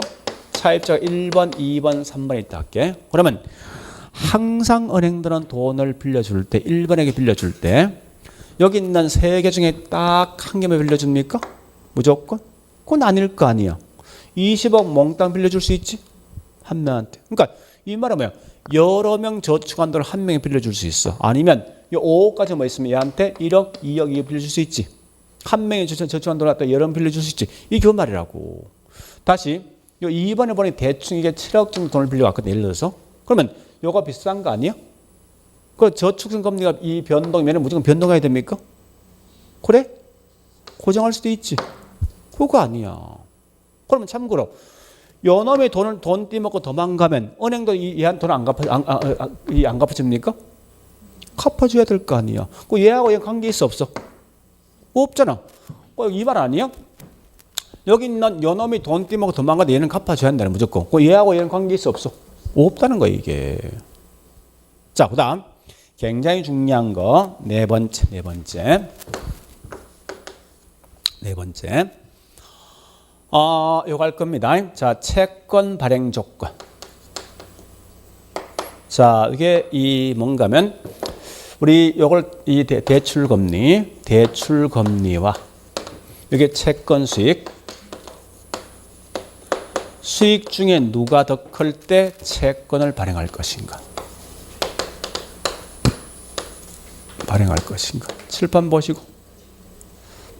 차입자가 1번, 2번, 3번 있다 할게. 그러면 항상 은행들은 돈을 빌려줄 때, 1번에게 빌려줄 때 여기 있는 세 개 중에 딱 한 개만 빌려줍니까? 무조건? 그건 아닐 거 아니야. 20억 몽땅 빌려줄 수 있지? 한 명한테. 그러니까 이 말은 뭐야? 여러 명 저축한 돈을 한 명이 빌려줄 수 있어. 아니면 이 5억까지 뭐 있으면 얘한테 1억, 2억, 2억 빌려줄 수 있지. 한 명이 저축한 돈을 갖다 여러 명 빌려줄 수 있지. 이게 그 말이라고. 다시 요 2번에 보니 대충 이게 7억 정도 돈을 빌려갔거든. 예를 들어서. 그러면 요거 비싼 거 아니야? 그 저축성 금리가 이 변동이면 무조건 변동해야 됩니까? 그래? 고정할 수도 있지. 그거 아니야. 그러면 참고로 요 놈이 돈 떼먹고 도망가면 은행도 얘한테 돈 안 갚아줍니까? 갚아줘야 될 거 아니야. 그 얘하고 얘 관계 있어 없어? 없잖아. 이 말 아니야? 여기 있는 요 놈이 돈 떼먹고 도망가도 얘는 갚아줘야 한다는 무조건. 그 얘하고 얘는 관계 있어 없어? 없다는 거야 이게. 자, 그다음 굉장히 중요한 거 네 번째. 요거 할 겁니다. 자, 채권 발행 조건. 자, 이게 이 뭔가면 우리 요걸 이 대출 금리와 이게 채권 수익 중에 누가 더 클 때 채권을 발행할 것인가? 칠판 보시고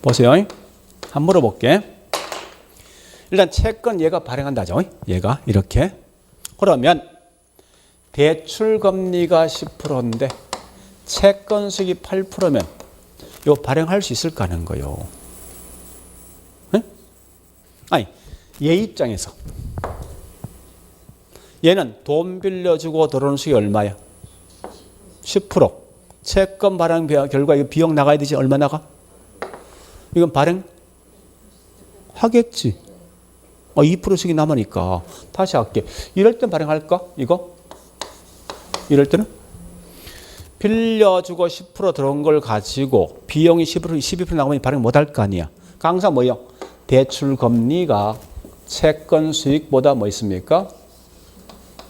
보세요. 한번 물어볼게. 일단 채권 얘가 발행한다죠. 얘가 이렇게. 그러면 대출 금리가 10%인데 채권 수익이 8%면 이거 발행할 수 있을까 하는 거요. 네? 아니, 얘 입장에서 얘는 돈 빌려주고 들어오는 수익이 얼마야? 10%. 채권 발행 결과 이거 비용 나가야 되지. 얼마 나가? 이건 발행 하겠지. 2%씩이 남으니까. 다시 할게. 이럴 땐 발행할까? 이거? 이럴 때는? 빌려주고 10% 들어온 걸 가지고 비용이 12% 나가면 발행 못 할 거 아니야. 항상 뭐요? 대출 금리가 채권 수익보다 뭐 있습니까?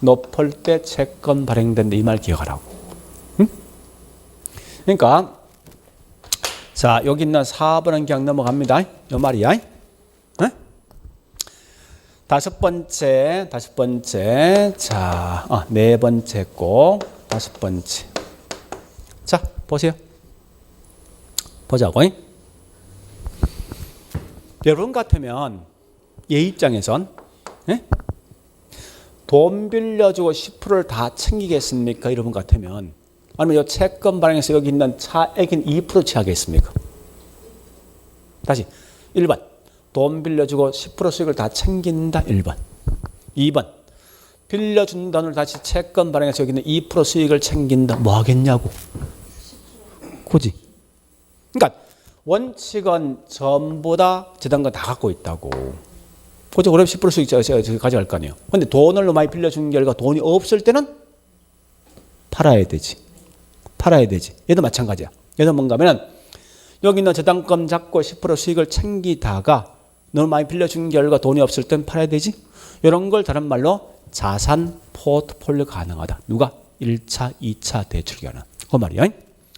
높을 때 채권 발행된다. 이 말 기억하라고. 응? 그러니까 자, 여기 있는 4번은 그냥 넘어갑니다. 이 말이야. 네? 다섯 번째. 자, 네 번째 거. 다섯 번째. 자, 보세요. 보자고. 여러분 같으면 얘 입장에선 네? 돈 빌려주고 10%를 다 챙기겠습니까? 여러분 같으면 아니면 이 채권 발행해서 여기 있는 차액인 2% 취하겠습니까? 다시 1번 돈 빌려주고 10% 수익을 다 챙긴다. 1번 2번 빌려준 돈을 다시 채권 발행해서 여기 있는 2% 수익을 챙긴다. 뭐 하겠냐고. 그지? 그러니까 원칙은 전부 다 재단권 다 갖고 있다고. 그죠? 그럼 10% 수익 가져갈 거 아니에요. 근데 돈을 너무 많이 빌려준 결과 돈이 없을 때는 팔아야 되지. 얘도 마찬가지야. 얘도 뭔가 하면은 여기 있는 재단권 잡고 10% 수익을 챙기다가 너무 많이 빌려준 결과 돈이 없을 땐 팔아야 되지. 이런 걸 다른 말로 자산 포트폴리오 가능하다. 누가? 1차, 2차 대출 기간은. 그 말이야.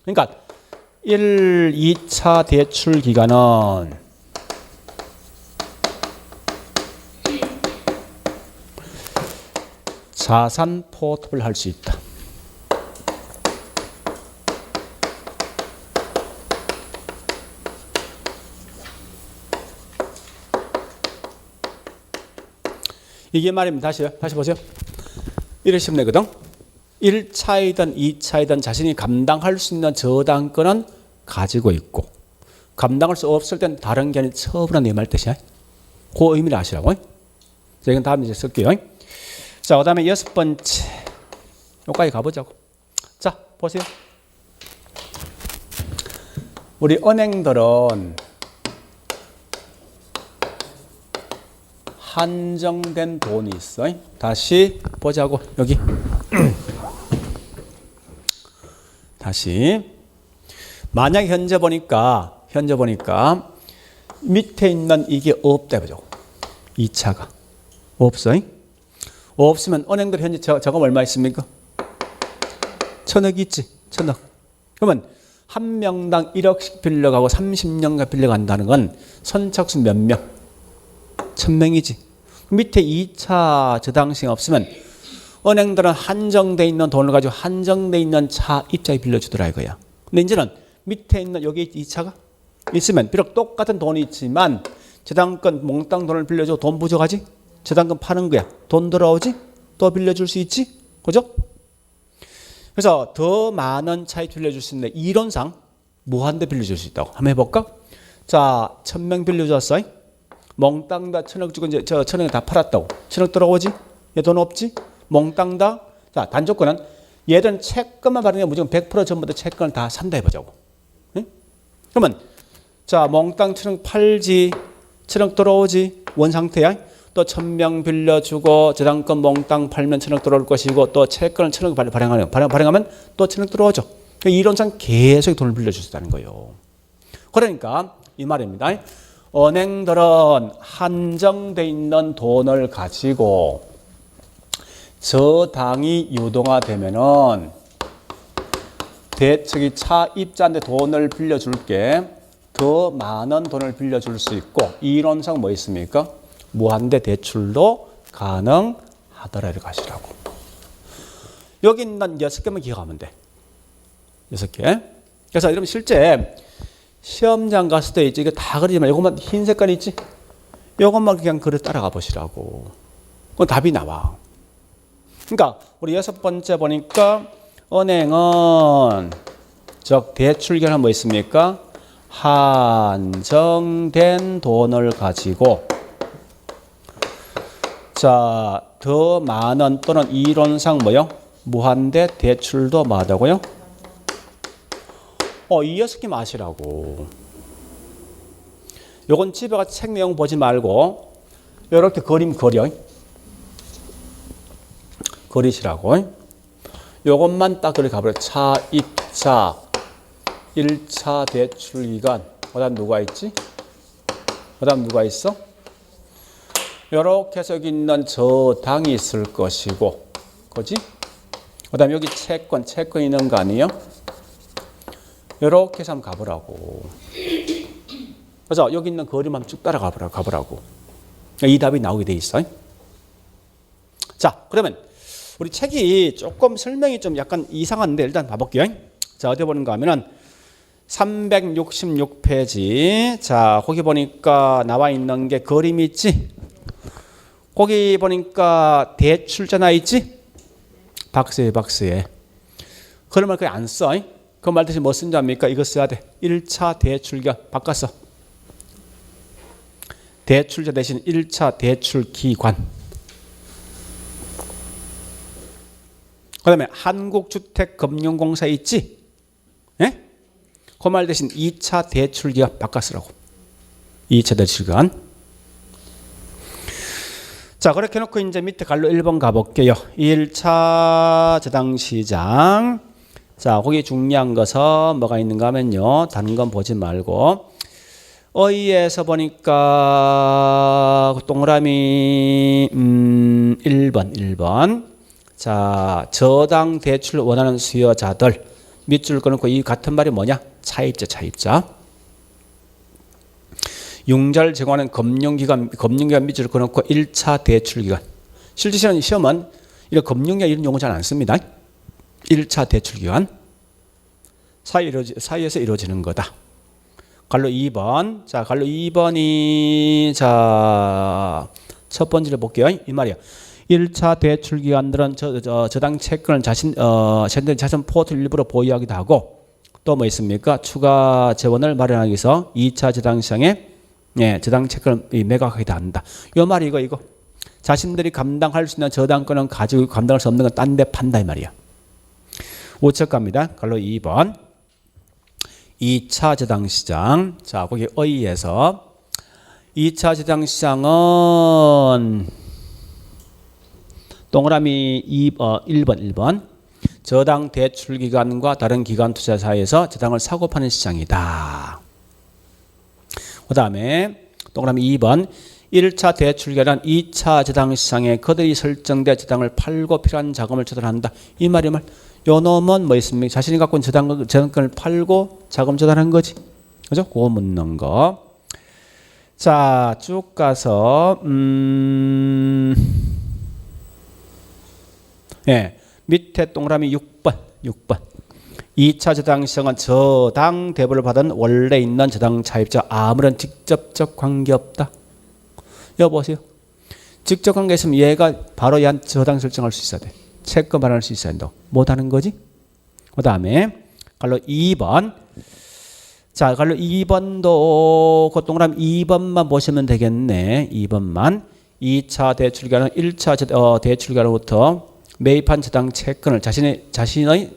그러니까 1, 2차 대출 기간은 자산 포트폴리오 할 수 있다. 이게 말입니다. 다시 보세요. 이러시면 되거든. 1차이든 2차이든 자신이 감당할 수 있는 저당권은 가지고 있고 감당할 수 없을 땐 다른 게 아닌 처분한 내 말 뜻이야. 그 의미를 아시라고. 자, 이건 다음 이제 쓸게요. 자, 그 다음에 여섯 번째. 여기까지 가보자고. 자, 보세요. 우리 은행들은 한정된 돈이 있어. 다시 보자고. 여기. 다시. 만약 현재 보니까 밑에 있는 이게 없다 해보자고. 2차가. 없어. 없으면 은행들 현재 저금 얼마 있습니까? 1,000억 있지. 1,000억. 그러면 한 명당 1억씩 빌려가고 30년간 빌려간다는 건 선착순 몇 명? 1,000명이지. 밑에 2차 저당시가 없으면 은행들은 한정돼 있는 돈을 가지고 한정돼 있는 차 입자에 빌려주더라 이거야. 근데 이제는 밑에 있는 여기 2차가 있으면 비록 똑같은 돈이 있지만 저당권 몽땅 돈을 빌려줘 돈 부족하지? 저당권 파는 거야. 돈 들어오지? 또 빌려줄 수 있지? 그죠? 그래서 더 많은 차에 빌려줄 수 있는데 이론상 무한대 빌려줄 수 있다고. 한번 해볼까? 자, 1,000명 빌려줬어. 몽땅 다 1,000억 주고 이제 저 1,000억 다 팔았다고. 1,000억 들어오지? 얘 돈 없지? 몽땅 다. 자, 단조건은 얘들은 채권만 받으면 무조건 100% 전부 다 채권을 다 산다 해보자고. 응? 그러면 자, 몽땅 1,000억 팔지? 1,000억 들어오지? 원 상태야. 또 1,000명 빌려주고 저당권 몽땅 팔면 1,000억 들어올 것이고 또 채권을 1,000억 발행하면 또 1,000억 들어오죠. 이론상 계속 돈을 빌려줄 수 있다는 거예요. 그러니까 이 말입니다. 은행들은 한정돼 있는 돈을 가지고 저당이 유동화되면은 대책이 차입자한테 돈을 빌려줄게 더 많은 돈을 빌려줄 수 있고 이론상 뭐 있습니까? 무한대 대출도 가능하더라를 가시라고. 여기 있는 6개만 기억하면 돼. 6개. 그래서 이러면 실제 시험장 갔을 때 이게 다 그리지만 이것만 흰 색깔 있지? 이것만 그냥 그려 따라가 보시라고. 그건 답이 나와. 그러니까 우리 6번째 보니까 은행은 즉 대출 기간은 뭐 있습니까? 한정된 돈을 가지고 자, 더 많은 또는 이론상 뭐요? 무한대 대출도 마다고요? 이 6개 마시라고. 요건 집에 가서 책 내용 보지 말고 이렇게 그림 그려. 그리시라고. 요것만 딱 그리 가버려. 차입자 1차 대출 기간. 그다음 누가 있지? 그다음 누가 있어? 이렇게 해서 여기 있는 저당이 있을 것이고, 그지? 그다음 여기 채권 있는 거 아니에요? 이렇게 해서 한번 가보라고. 그래서 여기 있는 그림만 쭉 따라가 가보라고. 이 답이 나오게 돼 있어. 자, 그러면 우리 책이 조금 설명이 좀 약간 이상한데 일단 봐볼게요. 자, 어디 보는가 하면은 366페이지. 자, 거기 보니까 나와 있는 게 그림이 있지? 거기 보니까 대출자나 있지? 박스에. 그러면 그냥 안 써. 그 말 대신 뭐 쓴 줄 압니까? 이거 써야 돼. 1차 대출기간 바꿨어. 대출자 대신 1차 대출기관. 그 다음에 한국주택금융공사 있지? 예? 그 말 대신 2차 대출기간 바꿨으라고. 2차 대출기간. 자, 그렇게 해놓고 이제 밑에 갈로 1번 가볼게요. 1차 저당시장. 자, 거기 중요한 것은 뭐가 있는가 하면요. 다른 건 보지 말고. 어이에서 보니까 동그라미 1번. 자, 저당 대출 원하는 수요자들. 밑줄 끊고 이 같은 말이 뭐냐? 차입자. 융자를 제공하는 금융기관 밑줄을 끊고 1차 대출기관. 실제 시험은 이런 금융기관 이런 용어 잘 안 씁니다. 1차 대출기관. 사이에서 이루어지는 거다. 갈로 2번. 자, 갈로 2번이 자, 첫 번째를 볼게요. 이 말이야. 1차 대출기관들은 저당 채권을 자신 포트를 일부러 보유하기도 하고 또 뭐 있습니까? 추가 재원을 마련하기 위해서 2차 저당시장에 저당 채권을 매각하기도 한다. 요 말이 이거. 자신들이 감당할 수 있는 저당권은 가지고 감당할 수 없는 건 딴 데 판다 이 말이야. 5척 갑니다. 갈로 2번. 2차 저당시장. 자, 거기 어이에서 2차 저당시장은 동그라미 1번. 저당 대출 기관과 다른 기관 투자 사이에서 저당을 사고 파는 시장이다. 그 다음에 동그라미 2번. 1차 대출 기관은 2차 저당 시장에 그들이 설정된 저당을 팔고 필요한 자금을 조달한다. 이 말이 요 놈은 뭐 있습니까? 자신이 갖고 있는 저당권을 팔고 자금 조달한 거지. 그죠? 그거 묻는 거. 자, 쭉 가서 밑에 동그라미 6번. 2차 저당 시장은 저당 대부를 받은 원래 있는 저당 차입자 아무런 직접적 관계없다. 여기 보세요. 직접 관계 있으면 얘가 바로 얘한 저당 설정할 수 있어야 돼. 채권 발행할 수 있어야 된다. 못하는 거지. 그 다음에 갈로 2번. 자, 갈로 2번도 그 동그라미 2번만 보시면 되겠네. 2번만. 2차 대출기관은 1차 대출기관으로부터 매입한 저당 채권을 자신의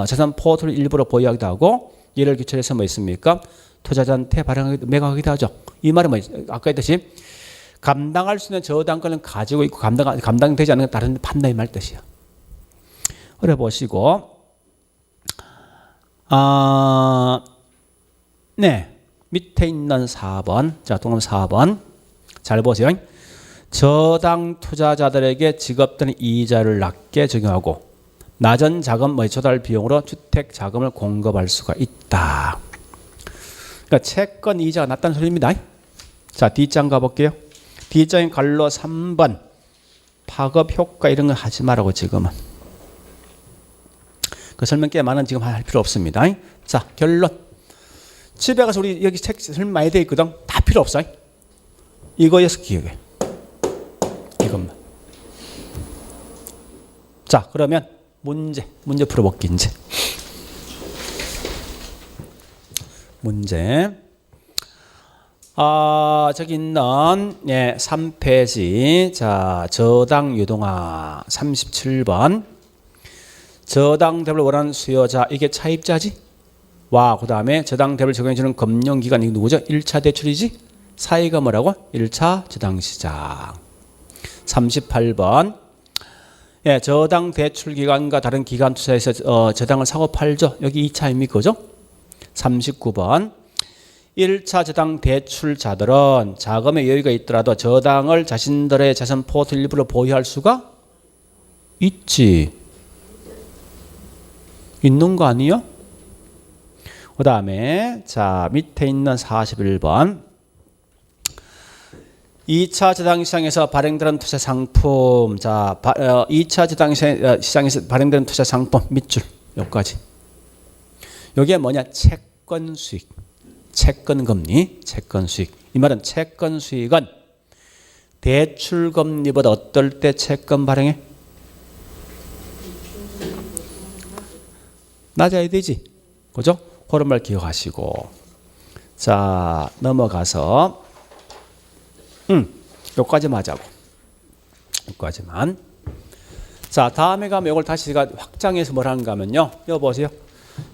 자산 포트를 일부러 보유하기도 하고 이를 기초해서 뭐 있습니까? 투자자한테 매각하기도 하죠. 이 말은 뭐 아까 했듯이 감당할 수 있는 저당권을 가지고 있고 감당되지 않는 건 다른 데 판다 이 말 뜻이야. 그래 보시고 밑에 있는 4번. 자, 동그라미 4번. 잘 보세요. 저당 투자자들에게 지급되는 이자를 낮게 적용하고 낮은 자금 조달 비용으로 주택 자금을 공급할 수가 있다. 그러니까 채권 이자가 낮다는 소리입니다. 자, D장 가볼게요. D장의 갈로 3번. 파급 효과 이런 거 하지 말라고 지금은. 그 설명 꽤 많은 지금 할 필요 없습니다. 자, 결론. 집에 가서 우리 여기 책 설명 많이 돼 있거든. 다 필요 없어. 이거에서 기억해. 이것만. 자, 그러면 문제 풀어볼게 이제. 문제. 저기 있는 3페이지. 자, 저당 유동화 37번. 저당 대부를 원하는 수요자 이게 차입자지. 와, 그 다음에 저당 대부를 적용해주는 금융기관이 누구죠? 1차 대출이지. 사이가 뭐라고? 1차 저당시장. 38번. 저당 대출 기관과 다른 기관 투자에서 저당을 사고 팔죠. 여기 2차입니까? 그죠? 39번. 1차 저당 대출자들은 자금의 여유가 있더라도 저당을 자신들의 자산 포트 일부러 보유할 수가 있지. 있는 거 아니야? 그 다음에 자 밑에 있는 41번 2차 재당시장에서 발행되는 투자 상품 자 2차 재당시장에서 발행되는 투자 상품 밑줄 여기까지 여기에 뭐냐 채권 수익 채권 금리 채권 수익 이 말은 채권 수익은 대출 금리보다 어떨 때 채권 발행해? 낮아야 되지 그죠? 그런 말 기억하시고 자 넘어가서 여기까지만 하자고 여기까지만 자 다음에 가면 이걸 다시 제가 확장해서 뭘 하는가 하면요 여기 보세요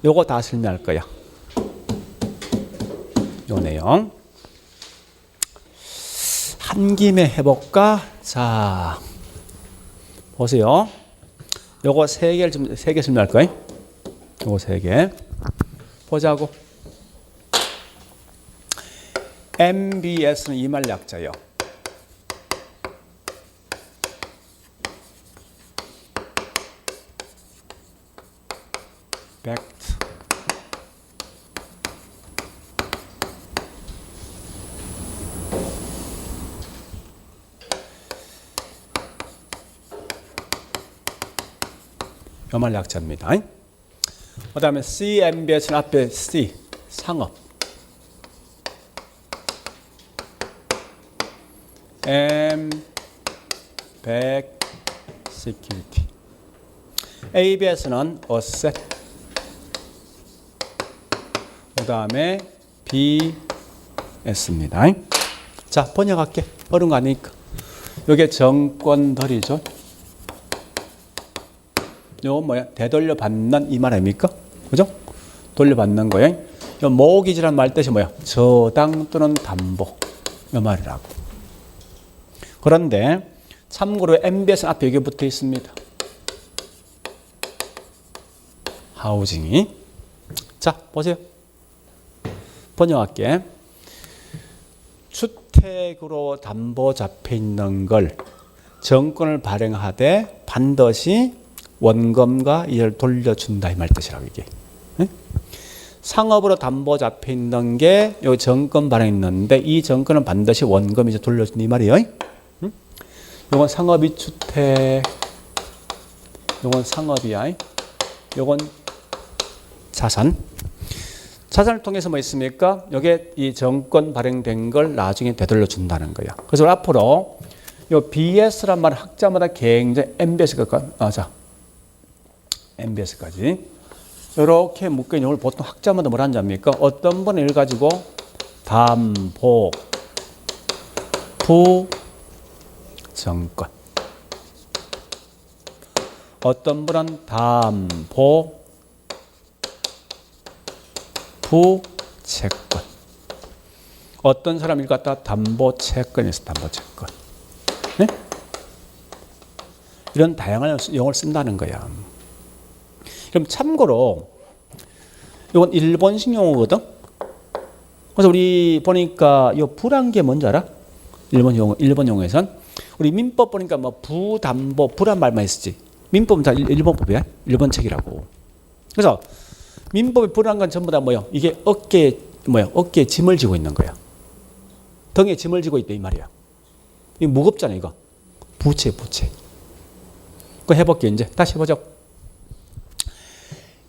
요거 다 설명할 거야 요 내용 한 김에 해볼까 자 보세요 요거 세 개 설명할 거야 요거 세 개 보자고 MBS는 이 말 약자예요. Backed. 이 말 약자입니다. 그 다음에 CMBS는 앞에 C 상업 M back security ABS는 asset 그 다음에 BS입니다. 자 번역할게 어려운 거 아니니까 이게 정권들이죠. 요 뭐야 되돌려받는 이 말 아닙니까? 그죠? 돌려받는 거예요. 요 모기지란 말 뜻이 뭐야? 저당 또는 담보 이 말이라고. 그런데 참고로 MBS 앞에 여기 붙어 있습니다. 하우징이. 자, 보세요. 번역할게. 주택으로 담보 잡혀 있는 걸 정권을 발행하되 반드시 원금과 이를 돌려준다 이 말 뜻이라고 이게. 네? 상업으로 담보 잡혀 있는 게 요 정권 발행했는데 이 정권은 반드시 원금 이제 돌려준다 이 말이에요. 요건 상업이 주택, 요건 상업이야. 요건 자산. 자산을 통해서 뭐 있습니까? 요게 이 정권 발행된 걸 나중에 되돌려 준다는 거야. 그래서 앞으로 요 BS란 말 학자마다 굉장히 MBS까지 이렇게 묶여 있는 걸 보통 학자마다 뭘 하는지 압니까? 어떤 분은 이걸 가지고 담보, 정권. 어떤 분은 담보, 부채권. 어떤 사람이 갖다 담보채권에서 담보채권. 네? 이런 다양한 용어를 쓴다는 거야. 그럼 참고로 이건 일본식 용어거든. 그래서 우리 보니까 이 부란 게 뭔지 알아? 일본 용어에선 우리 민법 보니까 뭐 부담보 부란 말만 있었지. 민법은 다 일본법이야. 일본 책이라고. 그래서 민법의 부란 건 전부 다 뭐요? 이게 어깨에 짐을 지고 있는 거야. 등에 짐을 지고 있다 이 말이야. 이거 무겁잖아 이거. 부채. 그거 해볼게 이제 다시 해보죠.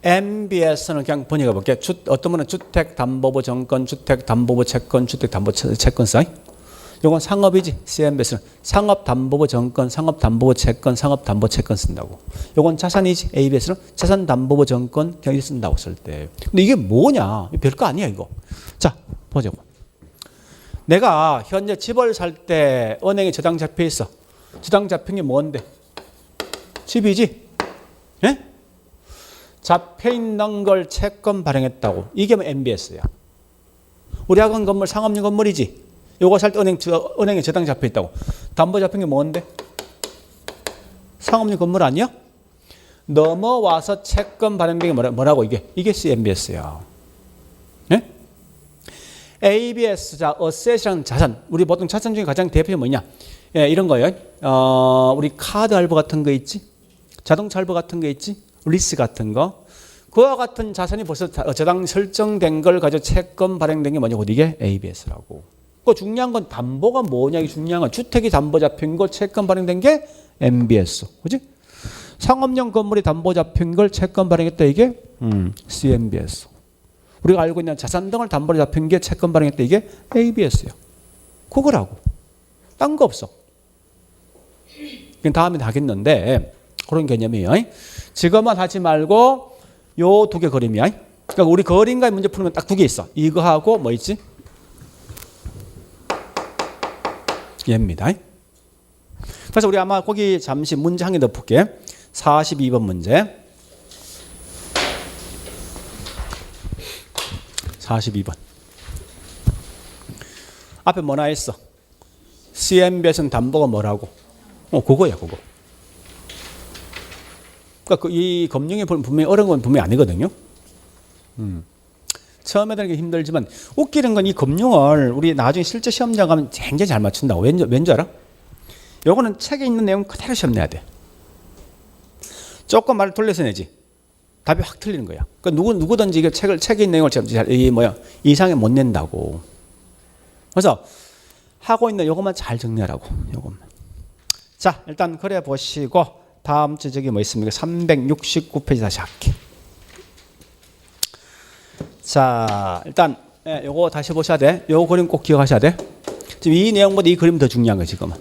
MBS는 그냥 번역해 볼게. 어떤 분은 주택담보부 정권, 주택담보부 채권, 주택담보부 채권 써. 이건 상업이지. CMBS는 상업담보부 정권, 상업담보부 채권, 상업담보채권 쓴다고. 이건 자산이지. ABS는 자산담보부 정권, 경기 쓴다고 쓸 때. 근데 이게 뭐냐? 별거 아니야 이거. 자 보자고. 내가 현재 집을 살 때 은행에 저당 잡혀 있어. 저당 잡힌 게 뭔데? 집이지. 예? 잡혀 있는 걸 채권 발행했다고. 이게 뭐 MBS야. 우리 학원 건물 상업용 건물이지. 요거 살 때 은행에 저당 잡혀 있다고. 담보 잡힌 게 뭔데? 상업용 건물 아니야? 넘어와서 채권 발행된 게 뭐라고 이게 CMBS야. 네? ABS, 자, 어셋이라는 자산. 우리 보통 자산 중에 가장 대표가 뭐냐? 예, 이런 거예요. 우리 카드 할부 같은 거 있지? 자동차 할부 같은 거 있지? 리스 같은 거. 그와 같은 자산이 벌써 저당 설정된 걸 가지고 채권 발행된 게 뭐냐고 이게 ABS라고. 그 중요한 건 담보가 뭐냐 이게 중요한 건 주택이 담보 잡힌 거 채권 발행된 게 MBS. 그지? 상업용 건물이 담보 잡힌 걸 채권 발행했다 이게 CMBS. 우리가 알고 있는 자산 등을 담보로 잡힌 게 채권 발행했다 이게 ABS예요. 그거라고. 딴 거 없어. 다음에 하겠는데 그런 개념이에요. 지금은 하지 말고 요 두 개 그림이야. 그러니까 우리 그림과 문제 풀면 딱 두 개 있어. 이거하고 뭐 있지? 얘입니다. 그래서 우리 아마 거기 잠시 문제 한 개 더 풀게. 42번 문제. 42번. 앞에 뭐나 했어? CMBS는 담보가 뭐라고? 그거야, 그거. 그러니까 이 금융이 분명히 어려운 건 분명히 아니거든요. 처음에 되는 게 힘들지만 웃기는 건 이 금융을 우리 나중에 실제 시험장 가면 굉장히 잘 맞춘다고. 왠지 알아? 요거는 책에 있는 내용 그대로 시험 내야 돼. 조금 말을 돌려서 내지. 답이 확 틀리는 거야. 그러니까 누구든지 이게 책에 있는 내용을 이상에 못 낸다고. 그래서 하고 있는 요것만 잘 정리하라고. 요것만. 자, 일단 그래 보시고 다음 주 저기 뭐 있습니까? 369페이지 다시 할게. 자, 일단 요거 다시 보셔야 돼. 요 그림 꼭 기억하셔야 돼. 지금 이 내용보다 이 그림이 더 중요한 거야, 지금은.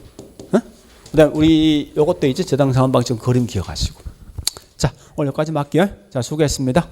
그다음 우리 요것도 있지. 저당 상환 방식 그림 기억하시고. 자, 오늘 여기까지 할게요. 자, 수고했습니다.